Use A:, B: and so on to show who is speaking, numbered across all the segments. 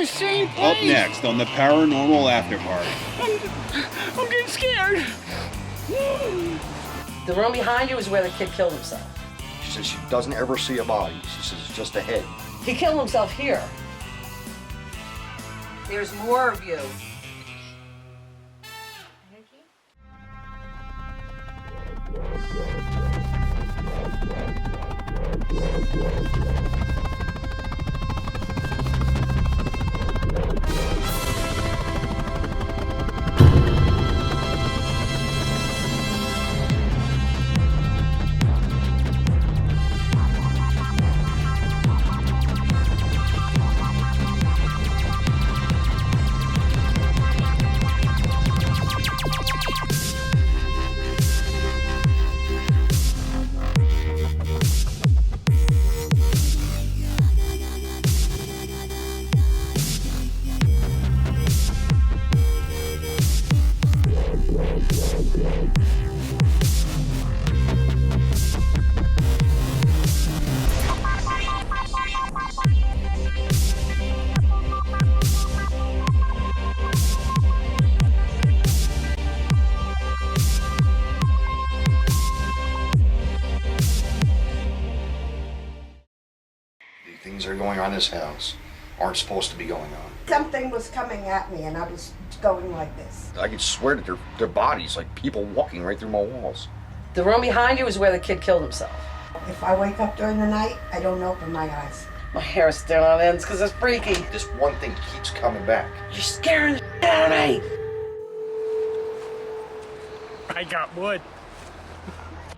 A: same place.
B: Up next on the Paranormal AfterParty.
A: I'm getting scared.
C: The room behind you is where the kid killed himself.
D: She says she doesn't ever see a body. She says it's just a head.
C: He killed himself here. There's more of you.
D: Things are going on in this house aren't supposed to be going on.
E: Something was coming at me and I was going like this.
D: I could swear that their bodies, like people walking right through my walls.
C: The room behind you is where the kid killed himself.
E: If I wake up during the night, I don't open my eyes.
C: My hair is still on ends because it's freaky.
D: This one thing keeps coming back.
C: You're scaring the shit out of me.
A: I got wood.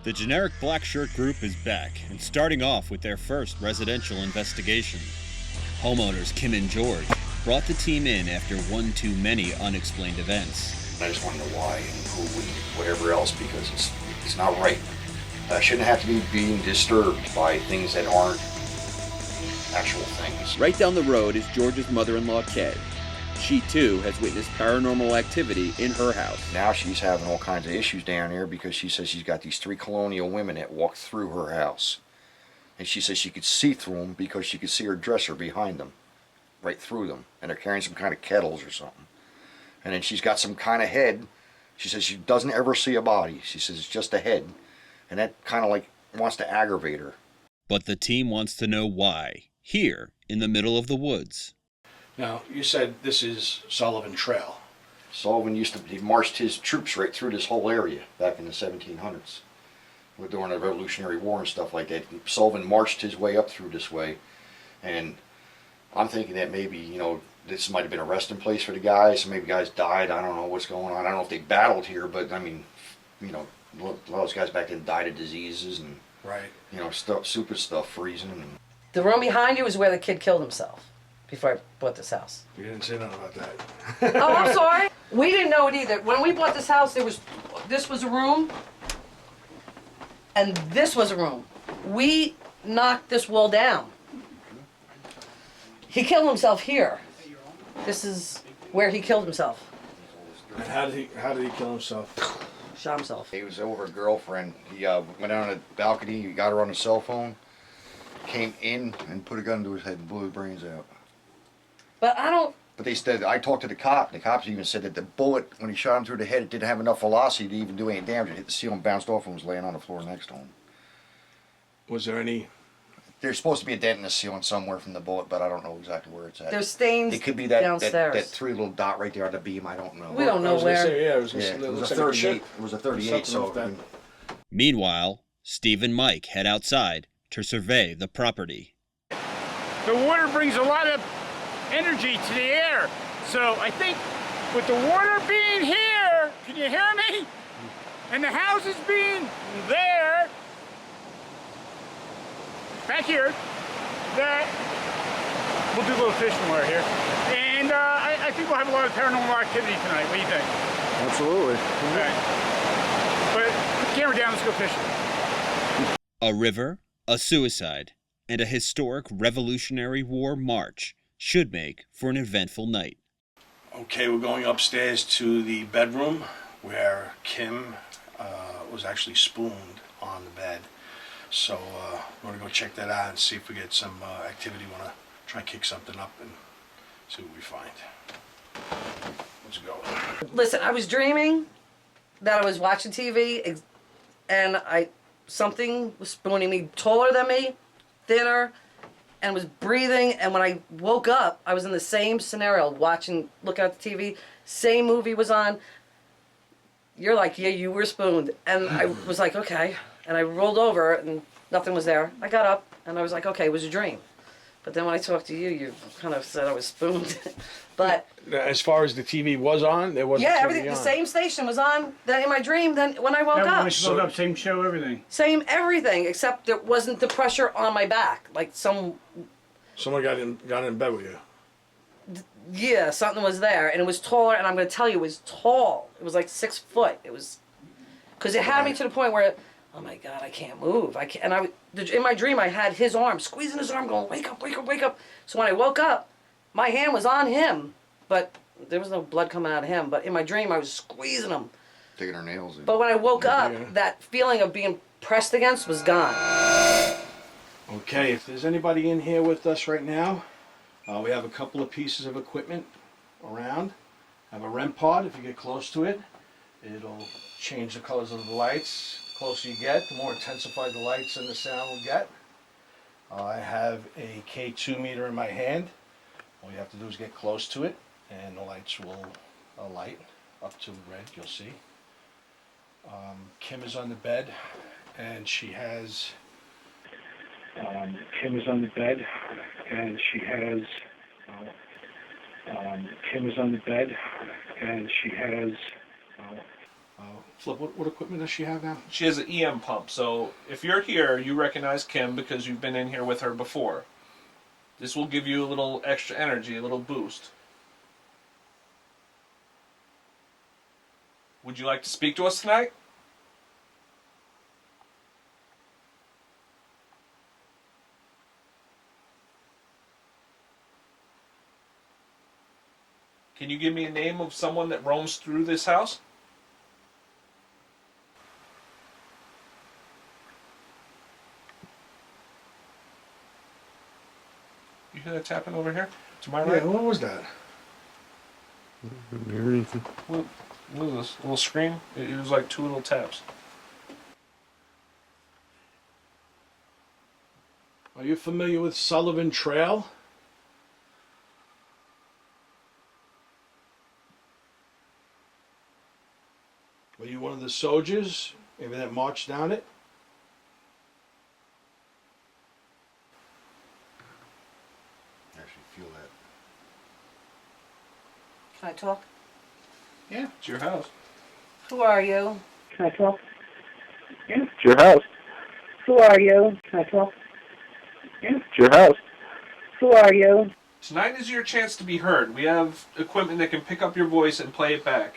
B: The generic black shirt group is back and starting off with their first residential investigation. Homeowners Kim and George brought the team in after one too many unexplained events.
D: I just want to know why and who and whatever else, because it's not right. I shouldn't have to be being disturbed by things that aren't actual things.
B: Right down the road is George's mother-in-law, Kay. She too has witnessed paranormal activity in her house.
D: Now she's having all kinds of issues down here because she says she's got these 3 colonial women that walk through her house. And she says she could see through them because she could see her dresser behind them, right through them. And they're carrying some kind of kettles or something. And then she's got some kind of head. She says she doesn't ever see a body. She says it's just a head. And that kind of like wants to aggravate her.
B: But the team wants to know why, here in the middle of the woods.
F: Now, you said this is Sullivan Trail.
D: Sullivan he marched his troops right through this whole area back in the 1700s. During the Revolutionary War and stuff like that. Sullivan marched his way up through this way. And I'm thinking that maybe, you know, this might have been a resting place for the guys. Maybe guys died. I don't know what's going on. I don't know if they battled here, but I mean, you know, a lot of those guys back then died of diseases and,
F: Right.
D: you know, stupid stuff, freezing. And
C: The room behind you is where the kid killed himself before I bought this house.
F: You didn't say nothing about that.
C: Oh, I'm sorry. We didn't know it either. When we bought this house, this was a room, and this was a room. We knocked this wall down. He killed himself here. This is where he killed himself.
F: And how did he kill himself?
C: Shot himself.
D: he was over a girlfriend. He went out on the balcony, he got her on the cell phone, came in and put a gun to his head and blew his brains out.
C: But I don't...
D: But they said, I talked to the cop, and the cops even said that the bullet, when he shot him through the head, it didn't have enough velocity to even do any damage. It hit the ceiling, bounced off, and was laying on the floor next to him.
F: Was there any...
D: There's supposed to be a dent in the ceiling somewhere from the bullet, but I don't know exactly where it's at.
C: There's stains
D: It could be that
C: downstairs.
D: 3 little dot right there on the beam, I don't know.
C: We don't know where.
F: Yeah, it was,
D: Yeah,
F: it
D: it was
F: looks
D: a
F: like
D: 38.
F: chip.
D: It was a 38, so...
F: Something like that.
B: Meanwhile, Steve and Mike head outside to survey the property.
A: The water brings a lot of energy to the air. So I think with the water being here, can you hear me? And the houses being there, back here, that we'll do a little fishing while we're here. And I think we'll have a lot of paranormal activity tonight. What do you think?
F: Absolutely.
A: All right. But put the camera down, let's go fishing.
B: A river, a suicide, and a historic Revolutionary War march should make for an eventful night.
F: Okay, we're going upstairs to the bedroom where Kim was actually spooned on the bed. So we're going to go check that out and see if we get some activity. We want to try and kick something up and See what we find. Let's go.
C: Listen, I was dreaming that I was watching TV, and something was spooning me, taller than me, thinner, and was breathing. And when I woke up, I was in the same scenario, looking at the TV. Same movie was on. You're like, yeah, you were spooned. And I was like, okay. And I rolled over, and nothing was there. I got up, and I was like, okay, it was a dream. But then when I talked to you, you kind of said I was spooned. But
F: As far as the TV was on, there wasn't
C: yeah,
F: TV
C: everything.
F: on.
C: The same station was on in my dream. Then when I woke
A: When
C: up,
A: I woke up, same show, everything.
C: same everything, except there wasn't the pressure on my back. Like
F: Someone got in bed with you.
C: yeah, something was there, and it was taller. And I'm going to tell you, it was tall. It was like 6 foot. It was because it had me to the point where, oh my God, I can't move. I can't. And in my dream, I had his arm, squeezing his arm, going, wake up, wake up, wake up. So when I woke up, my hand was on him, but there was no blood coming out of him. But in my dream, I was squeezing him.
D: Taking her nails in.
C: But when I woke up, that feeling of being pressed against was gone.
F: Okay, if there's anybody in here with us right now, we have a couple of pieces of equipment around. I have a REM pod. If you get close to it, it'll change the colors of the lights. The closer you get, the more intensified the lights and the sound will get. I have a K2 meter in my hand. All you have to do is get close to it, and the lights will light up to red, you'll see. Kim is on the bed, and she has... Kim is on the bed, and she has... Kim is on the bed, and she has... Flip, what equipment does she have now?
G: She has an EM pump, so if you're here, you recognize Kim because you've been in here with her before. This will give you a little extra energy, a little boost. Would you like to speak to us tonight? Can you give me a name of someone that roams through this house? You hear that tapping over here? To my right?
F: Yeah, what was that?
G: What was this? A little scream? It was like two little taps.
F: Are you familiar with Sullivan Trail? Were you one of the soldiers maybe that marched down it?
D: Actually feel that.
C: Can I talk?
G: Yeah, it's your house.
C: Who are you?
H: Can I talk? Yeah, it's your house. Who are you? Can I talk? Yeah, it's your house. Who are you?
G: Tonight is your chance to be heard. We have equipment that can pick up your voice and play it back.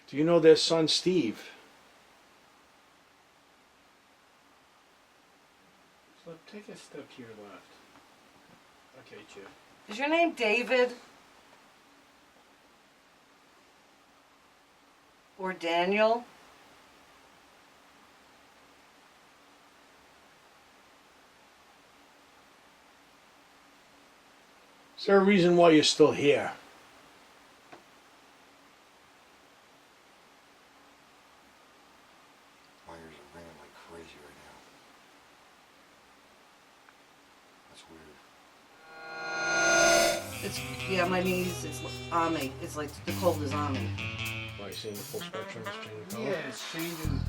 F: Do you know their son Steve?
A: So take a step to your left. Okay, Chip.
C: Is your name David? Or Daniel?
F: Is there a reason why you're still here?
D: My ears are ringing like crazy right now. That's weird.
C: It's, yeah, my knees, it's on me. It's like the cold is on me.
F: Are you seeing the full spectrum is changing color?
A: Yeah, it's changing.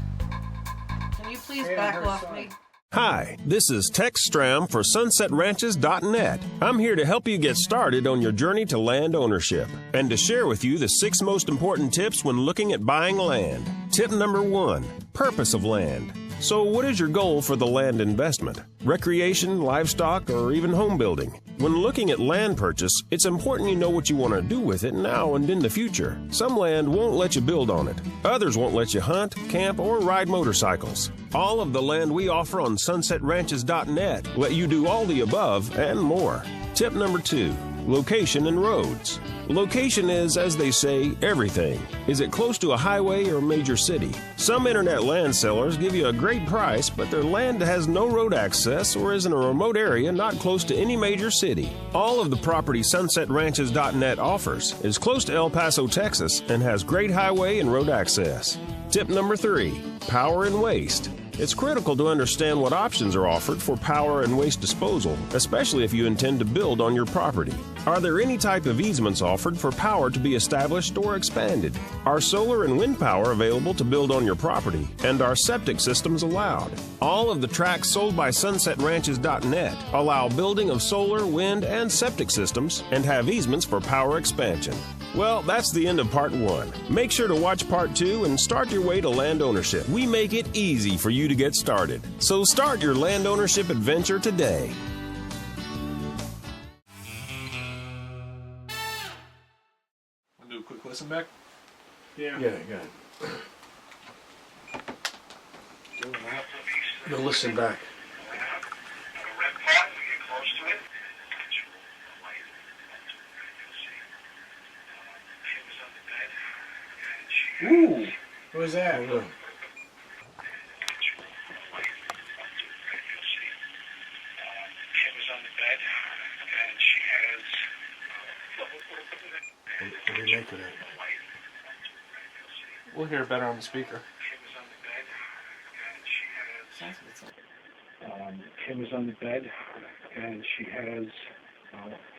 C: Can you please
A: Yeah,
C: back
A: her
C: off
A: side.
C: me?
I: Hi, this is Tex Stram for SunsetRanches.net. I'm here to help you get started on your journey to land ownership and to share with you the 6 most important tips when looking at buying land. Tip number 1, purpose of land. So what is your goal for the land investment? Recreation, livestock, or even home building? When looking at land purchase, it's important you know what you want to do with it now and in the future. Some land won't let you build on it. Others won't let you hunt, camp, or ride motorcycles. All of the land we offer on SunsetRanches.net let you do all the above and more. Tip number 2, Location and roads. Location is, as they say, everything. Is it close to a highway or major city? Some internet land sellers give you a great price, but their land has no road access or is in a remote area not close to any major city. All of the property SunsetRanches.net offers is close to El Paso, Texas, and has great highway and road access. Tip number 3, power and waste. It's critical to understand what options are offered for power and waste disposal, especially if you intend to build on your property. Are there any type of easements offered for power to be established or expanded? Are solar and wind power available to build on your property? And are septic systems allowed? All of the tracts sold by SunsetRanches.net allow building of solar, wind, and septic systems and have easements for power expansion. Well, that's the end of part 1. Make sure to watch part 2 and start your way to land ownership. We make it easy for you to get started. So start your land ownership adventure today.
G: Want to do a quick listen back?
F: Yeah, go ahead. Go listen back.
A: Ooh, what was that?
F: Hold on. What do you make of that?
G: We'll hear it better on the speaker.
H: Kim is on the bed, and she has.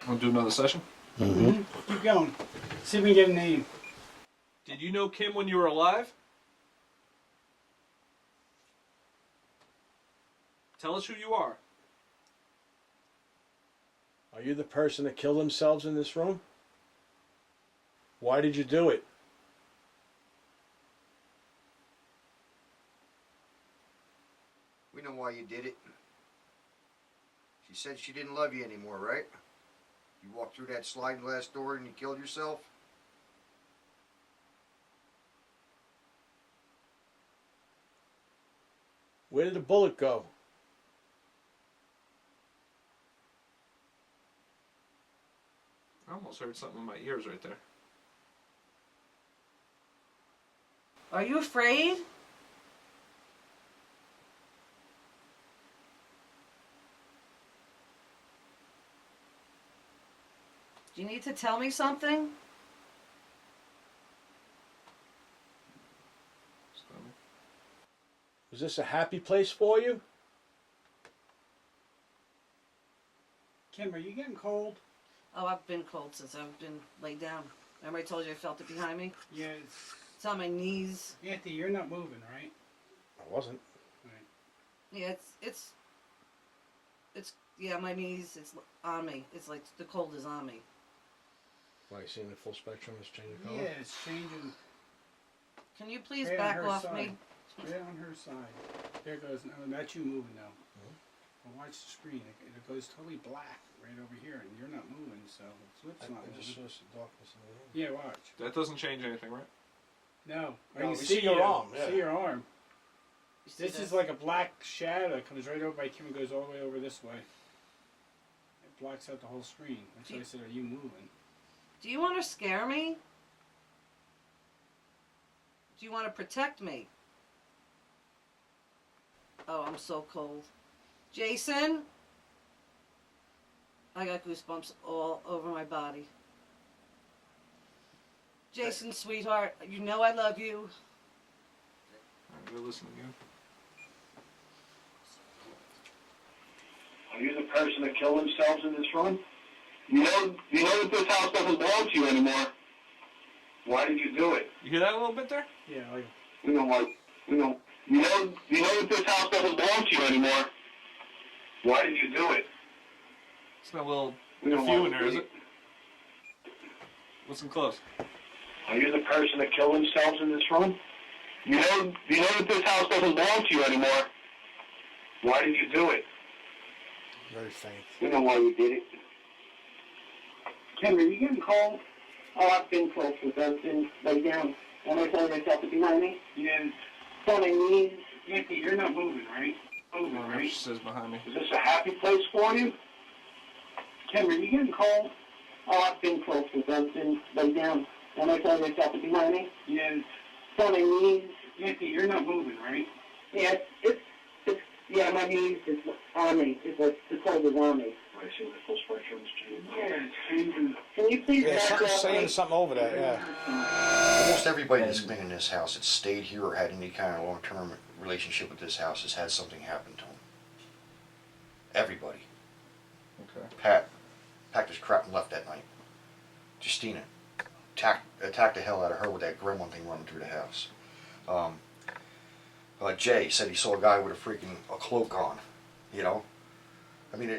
G: Want to do another session?
A: Mm-hmm. Keep going. See if we can get a name.
G: Did you know Kim when you were alive? Tell us who you are.
F: Are you the person that killed themselves in this room? Why did you do it?
D: We know why you did it. She said she didn't love you anymore, right? You walked through that sliding glass door and you killed yourself?
F: Where did the bullet go?
G: I almost heard something in my ears right there.
C: Are you afraid? Do you need to tell me something?
F: Was this a happy place for you?
A: Kim, are you getting cold?
C: Oh, I've been cold since I've been laid down. Remember I told you I felt it behind me?
A: Yeah,
C: It's on my knees.
A: Anthony, you're not moving, right?
F: I wasn't.
A: Right.
C: Yeah, it's yeah, my knees, it's on me. It's like the cold is on me.
F: Why, you seeing the full spectrum is changing color?
A: Yeah, it's changing.
C: Can you please
A: Right on
C: back
A: her
C: off
A: side.
C: me?
A: Right on her side. There it goes. No, that's you moving now. Well, watch the screen. It goes totally black right over here, and you're not moving, so the flip's not
F: I just
A: moving.
F: saw some darkness in the room.
A: Yeah, watch.
G: That doesn't change anything, right?
A: No. I
F: No,
A: can
F: we
A: see
F: see your
A: you.
F: arm, yeah.
A: See your arm.
C: You see
A: This is like a black shadow that comes right over by Kim and goes all the way over this way. It blocks out the whole screen. That's why I said, are you moving?
C: Do you want to scare me? Do you want to protect me? Oh, I'm so cold. Jason? I got goosebumps all over my body. Jason, sweetheart, you know I love you.
G: Alright, go listen again.
H: Are you the person that killed themselves in this room? You know that this house doesn't belong to you anymore. Why did you do it?
G: You hear that a little bit there?
A: Yeah, like,
H: You know that this house doesn't belong to you anymore. Why did you do it?
G: It's not a little
H: You know
G: few
H: why
G: in there,
H: you
G: is
H: did
G: it? Listen close.
H: Are you the person that killed themselves in this room? You know that this house doesn't belong to you anymore. Why did you do it?
F: Very faint.
H: You know why you did it. Kim, are you getting cold? Oh, I've been cold since I've been laid down. And I told myself it behind me.
A: yeah.
H: It's on my knees.
A: Anthony, you're not moving, right? Moving,
G: Oh,
A: right?
G: she says behind me.
H: Is this a happy place for you?
A: Kim, are you getting cold?
H: Oh, I've been close with I've been laid down. Am I telling yourself to behind me? Yes. It's on my knees. Nancy, you're not moving, right? Yeah, yeah, my knees is on me. The cold is on me. I see the full spectrum is changing. Yeah, it's changing. Can you please back off me?
F: Something over that, yeah.
D: Almost everybody that's been in this house, that's stayed here or had any kind of long-term relationship with this house, has had something happen to them. Everybody.
F: Okay.
D: Pat packed his crap and left that night. Justina attacked the hell out of her with that gremlin thing running through the house. Jay said he saw a guy with a cloak on, you know? I mean,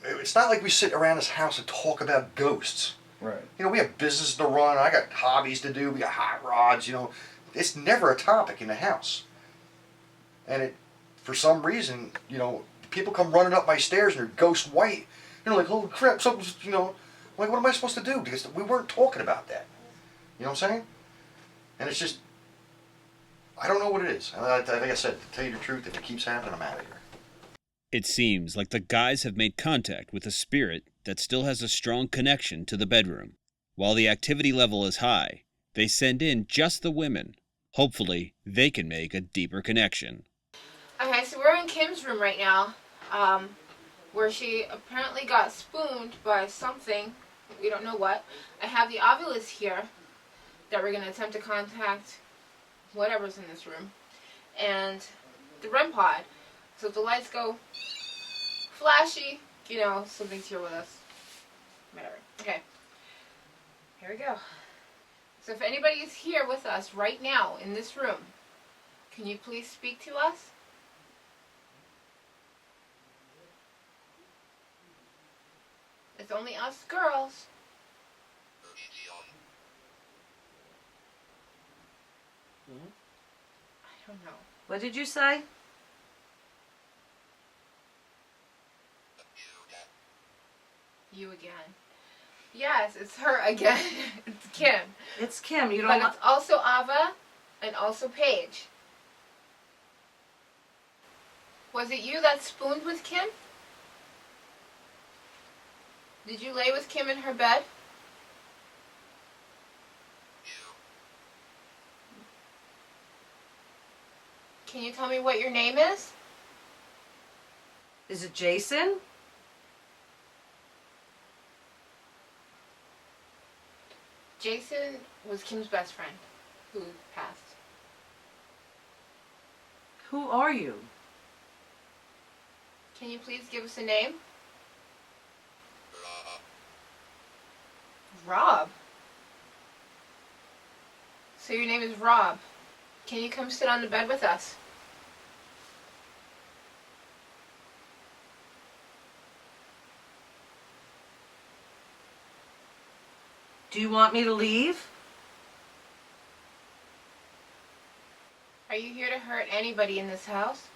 D: it's not like we sit around this house and talk about ghosts.
F: Right.
D: You know, we have business to run, I got hobbies to do, we got hot rods, you know. It's never a topic in the house. And for some reason, you know, people come running up my stairs and they're ghost white. You know, like, holy crap, something's, you know, like, what am I supposed to do? Because we weren't talking about that. You know what I'm saying? And it's just, I don't know what it is. Like I said, to tell you the truth, if it keeps happening, I'm out of here.
B: It seems like the guys have made contact with a spirit that still has a strong connection to the bedroom. While the activity level is high, they send in just the women. Hopefully, they can make a deeper connection.
J: Okay, so we're in Kim's room right now, where she apparently got spooned by something. We don't know what. I have the ovulus here that we're going to attempt to contact whatever's in this room. And the REM pod. So if the lights go flashy, you know, something's here with us. Whatever. Okay. Here we go. So if anybody is here with us right now in this room, can you please speak to us? It's only us girls. I don't know.
C: What did you say?
J: You again. Yes, it's her again. It's Kim.
C: It's Kim. You don't.
J: But it's also Ava and also Paige. Was it you that spooned with Kim? Did you lay with Kim in her bed? Can you tell me what your name is?
C: Is it Jason?
J: Jason was Kim's best friend, who passed.
C: Who are you?
J: Can you please give us a name? Rob. So your name is Rob. Can you come sit on the bed with us?
C: Do you want me to leave?
J: Are you here to hurt anybody in this house?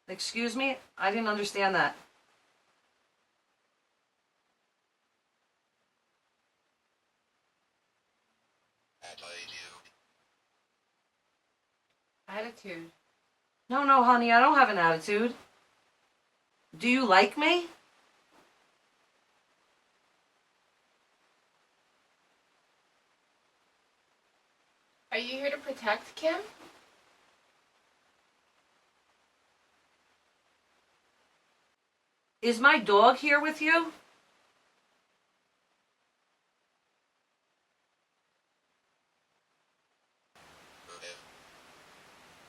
C: Excuse me? I didn't understand that.
J: Attitude.
C: No, honey, I don't have an attitude. Do you like me?
J: Are you here to protect Kim?
C: Is my dog here with you?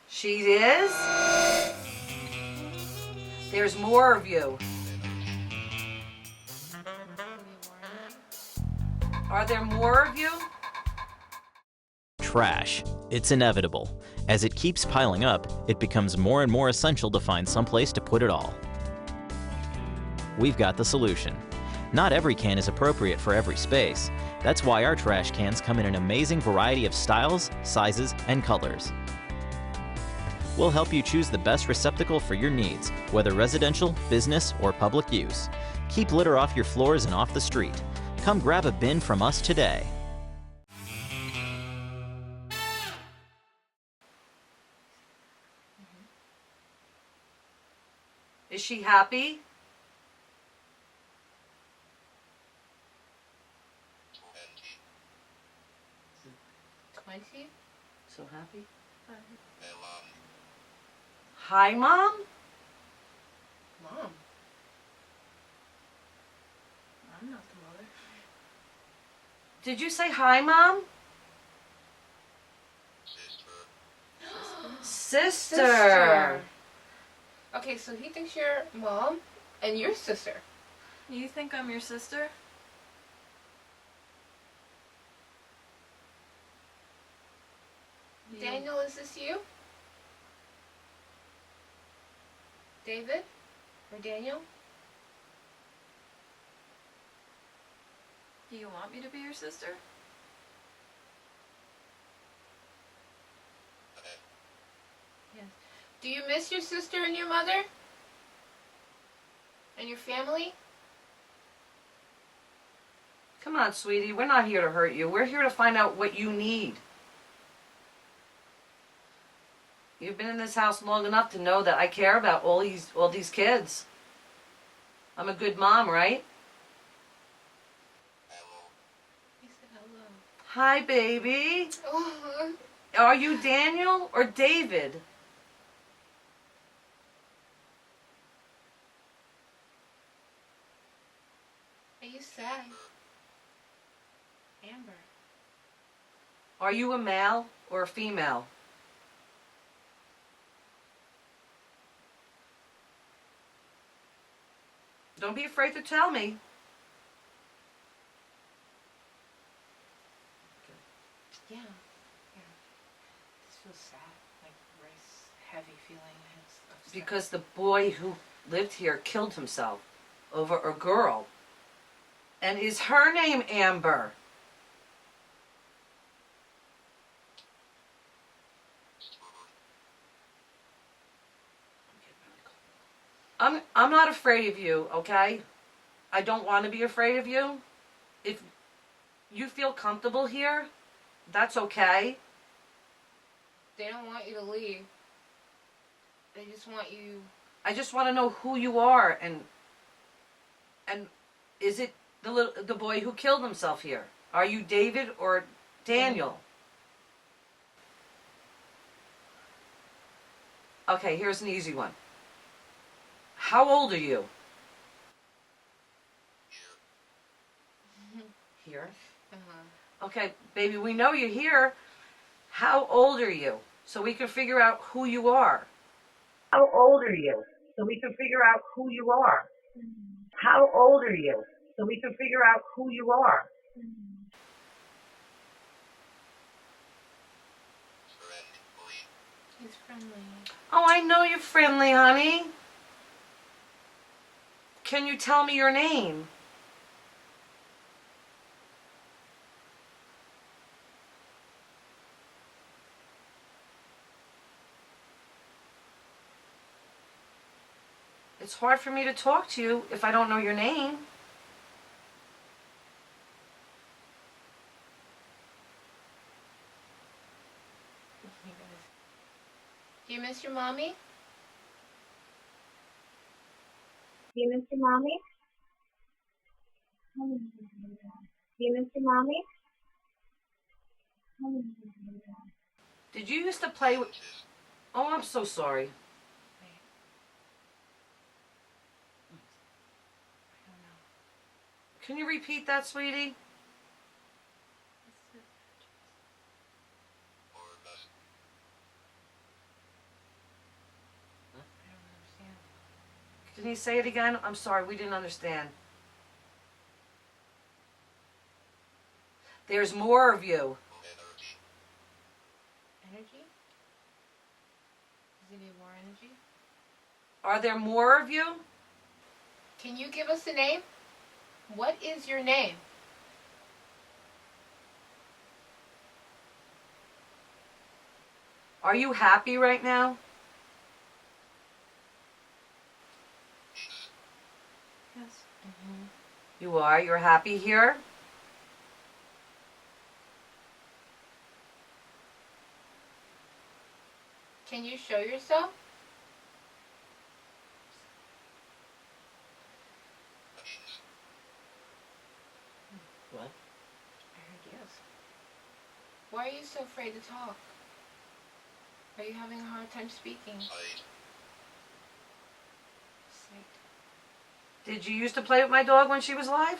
C: She is? There's more of you. Are there more of you?
K: Trash. It's inevitable. As it keeps piling up, it becomes more and more essential to find someplace to put it all. We've got the solution. Not every can is appropriate for every space. That's why our trash cans come in an amazing variety of styles, sizes, and colors. We'll help you choose the best receptacle for your needs, whether residential, business, or public use. Keep litter off your floors and off the street. Come grab a bin from us today.
C: Is she happy? So happy? Hi, Mom?
J: Mom. I'm not the mother.
C: Did you say hi, Mom? Sister.
J: Okay, so he thinks you're mom and your sister.
L: You think I'm your sister?
J: Daniel, is this you? David? Or Daniel?
L: Do you want me to be your sister?
J: Yes. Do you miss your sister and your mother? And your family?
C: Come on, sweetie. We're not here to hurt you. We're here to find out what you need. You've been in this house long enough to know that I care about all these kids. I'm a good mom, right?
J: He said hello.
C: Hi, baby.
J: Oh.
C: Are you Daniel or David?
J: Are you sad? Amber.
C: Are you a male or a female? Don't be afraid to tell me.
J: Yeah. This feels sad. Like Rice, heavy feeling.
C: Because the boy who lived here killed himself over a girl. And is her name Amber? I'm not afraid of you, okay? I don't want to be afraid of you. If you feel comfortable here, that's okay.
J: They don't want you to leave. They just want you.
C: I just want to know who you are, and is it the boy who killed himself here? Are you David or Daniel? Okay, here's an easy one. How old are you? Here. Okay, baby, we know you're here. How old are you? So we can figure out who you are. How old are you? So we can figure out who you are. How old are you? So we can figure out who you are.
J: He's friendly.
C: Oh, I know you're friendly, honey. Can you tell me your name? It's hard for me to talk to you if I don't know your name.
J: Do you miss your mommy?
E: Do you miss your mommy? Do you miss your mommy?
C: Did you used to play with... Oh, I'm so sorry. Can you repeat that, sweetie? Can you say it again? I'm sorry, we didn't understand. There's more of you.
J: Energy? Does he need more energy?
C: Are there more of you?
J: Can you give us a name? What is your name?
C: Are you happy right now?
L: Yes.
C: You are? You're happy here?
J: Can you show yourself? Why are you so afraid to talk? Are you having a hard time speaking? Sight.
C: Did you used to play with my dog when she was alive?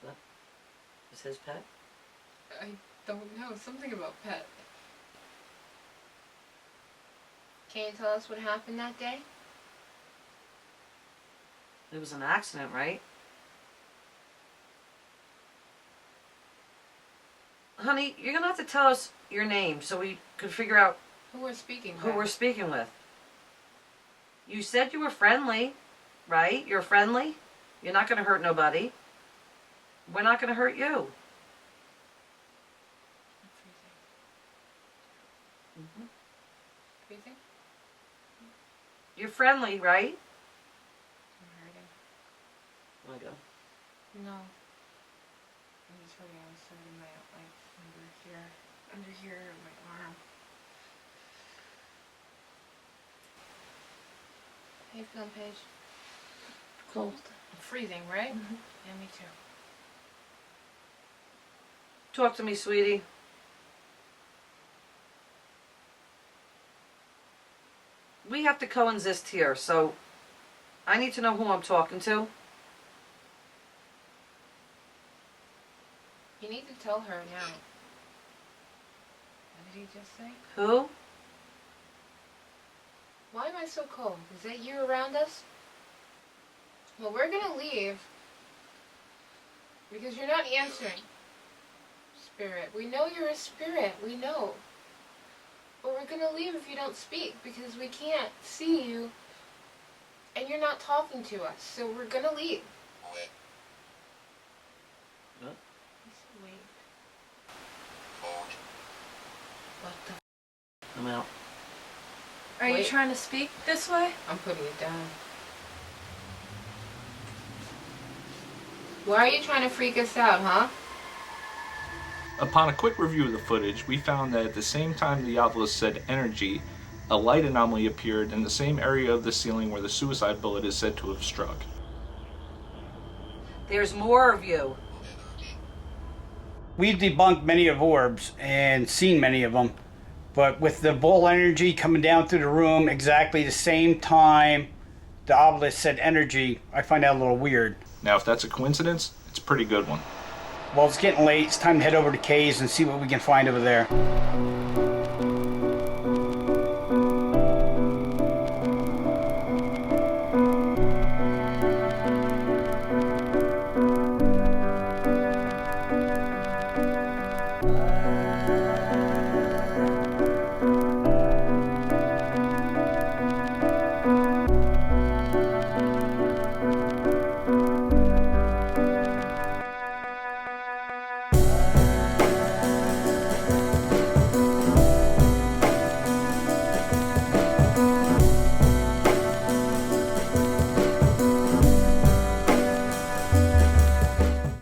C: What? Is his pet?
J: I don't know. Something about pet. Can you tell us what happened that day?
C: It was an accident, right? Honey, you're gonna have to tell us your name so we could figure out
J: Who we're speaking with.
C: who we're speaking with. You said you were friendly, right? You're friendly. You're not gonna hurt nobody. We're not gonna hurt you.
J: Freezing. Freezing?
C: You're friendly, right?
J: I'm hurting.
C: Wanna go?
J: No. I'm just hurting. I'm just hurting my, like, under here, my arm. How you feeling, Paige?
C: Cold.
J: I'm freezing, right? Yeah, me too.
C: Talk to me, sweetie. We have to coexist here, so I need to know who I'm talking to.
J: You need to tell her now. What did he just say?
C: Who?
J: Why am I so cold? Is that you around us? Well, we're gonna leave because you're not answering. Spirit. We know you're a spirit. We know. But we're gonna leave if you don't speak because we can't see you and you're not talking to us. So we're gonna leave.
C: What?
J: Wait.
C: What the? I'm out.
L: Are you
J: Wait.
L: trying to speak this way?
J: I'm putting it down. Why are you trying to freak us out, huh?
G: Upon a quick review of the footage, we found that at the same time the obelisk said energy, a light anomaly appeared in the same area of the ceiling where the suicide bullet is said to have struck.
C: There's more of you.
A: We've debunked many of orbs and seen many of them, but with the ball energy coming down through the room exactly the same time the obelisk said energy, I find that a little weird.
G: Now, if that's a coincidence, it's a pretty good one.
A: Well, it's getting late. It's time to head over to Kay's and see what we can find over there.